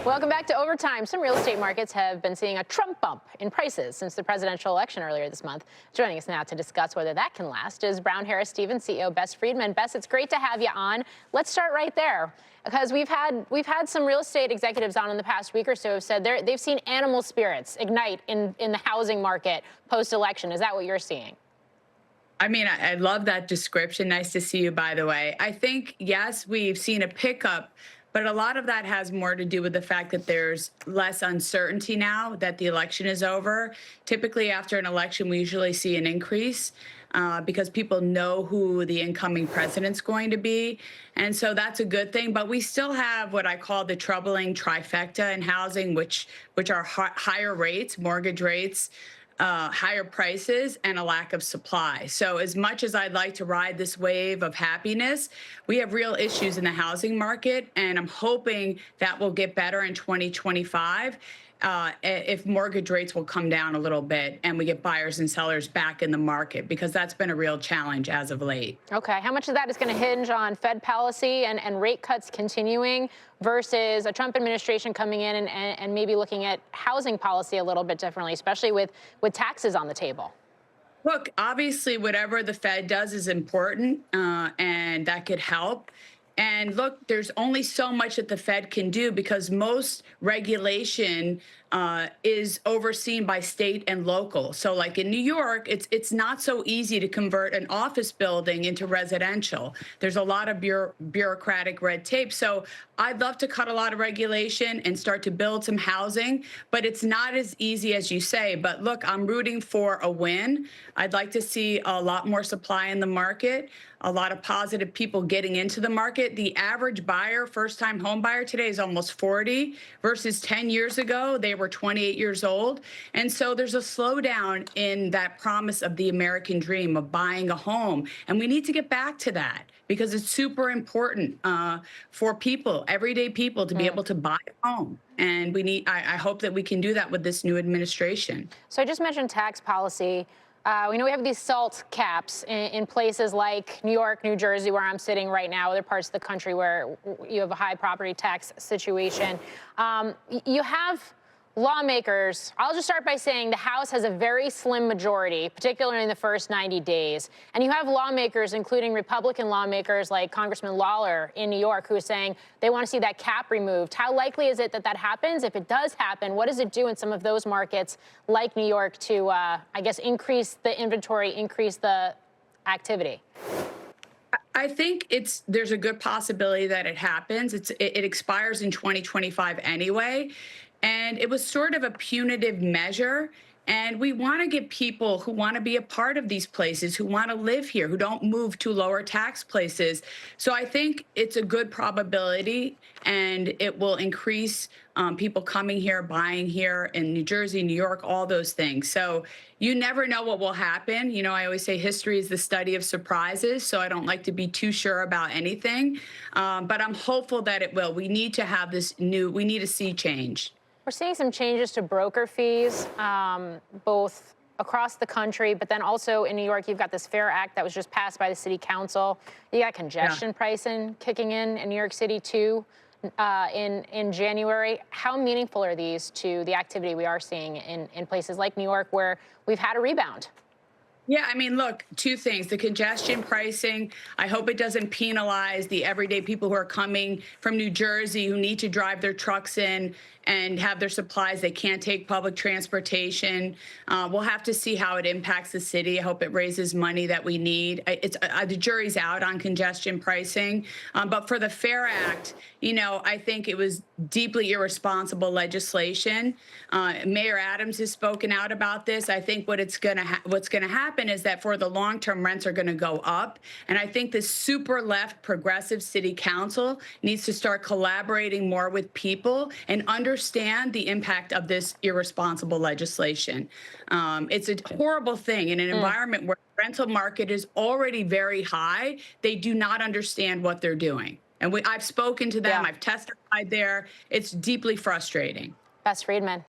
Welcome back to Overtime. Some real estate markets have been seeing a Trump bump in prices since the presidential election earlier this month. Joining us now to discuss whether that can last is Brown Harris Stevens CEO Bess Freedman. Bess, it's great to have you on. Let's start right there, because we've had some real estate executives on in the past week or so who have said they've seen animal spirits ignite in the housing market post-election. Is that what you're seeing? I mean, I love that description. Nice to see you, by the way. I think, yes, we've seen a pickup, but a lot of that has more to do with the fact that there's less uncertainty now that the election is over. Typically, after an election, we usually see an increase because people know who the incoming president's going to be. And so that's a good thing. But we still have what I call the troubling trifecta in housing, which are higher rates, mortgage rates, higher prices, and a lack of supply. So as much as I'd like to ride this wave of happiness, we have real issues in the housing market, and I'm hoping that will get better in 2025 if mortgage rates will come down a little bit and we get buyers and sellers back in the market, because that's been a real challenge as of late. Okay. How much of that is going to hinge on Fed policy and rate cuts continuing versus a Trump administration coming in and maybe looking at housing policy a little bit differently, especially with taxes on the table? Look, obviously, whatever the Fed does is important, and that could help. And look, there's only so much that the Fed can do because most regulation is overseen by state and local. So like in New York, it's not so easy to convert an office building into residential. There's a lot of bureaucratic red tape. So I'd love to cut a lot of regulation and start to build some housing, but it's not as easy as you say. But look, I'm rooting for a win. I'd like to see a lot more supply in the market, a lot of positive people getting into the market. The average buyer, first-time home buyer today is almost 40 versus 10 years ago, they were 28 years old. And so there's a slowdown in that promise of the American dream of buying a home. And we need to get back to that because it's super important for people, everyday people, to be able to buy a home. And I hope that we can do that with this new administration. So I just mentioned tax policy. We know we have these SALT caps in places like New York, New Jersey, where I'm sitting right now, other parts of the country where you have a high property tax situation. You have lawmakers. I'll just start by saying the House has a very slim majority, particularly in the first 90 days. And you have lawmakers, including Republican lawmakers like Congressman Lawler in New York, who is saying they want to see that cap removed. How likely is it that that happens? If it does happen, what does it do in some of those markets like New York to, I guess, increase the inventory, increase the activity? I think there's a good possibility that it happens. It expires in 2025 anyway. And it was sort of a punitive measure. And we want to get people who want to be a part of these places, who want to live here, who don't move to lower tax places. So I think it's a good probability, and it will increase people coming here, buying here in New Jersey, New York, all those things. So you never know what will happen. You know, I always say history is the study of surprises, so I don't like to be too sure about anything. But I'm hopeful that it will. We need to have we need a sea change. We're seeing some changes to broker fees, both across the country, but then also in New York, you've got this FAIR Act that was just passed by the city council. You got congestion pricing kicking in New York City, too, in January. How meaningful are these to the activity we are seeing in places like New York, where we've had a rebound? Yeah, I mean, look, two things. The congestion pricing, I hope it doesn't penalize the everyday people who are coming from New Jersey who need to drive their trucks in and have their supplies. They can't take public transportation. We'll have to see how it impacts the city. I hope it raises money that we need. The jury's out on congestion pricing. But for the FAIR Act, you know, I think it was deeply irresponsible legislation. Mayor Adams has spoken out about this. I think what's going to happen is that for the long term, rents are going to go up. And I think this super left progressive city council needs to start collaborating more with people and understand the impact of this irresponsible legislation. It's a horrible thing in an environment where the rental market is already very high. They do not understand what they're doing. And I've spoken to them. I've testified there. It's deeply frustrating. Bess Freedman.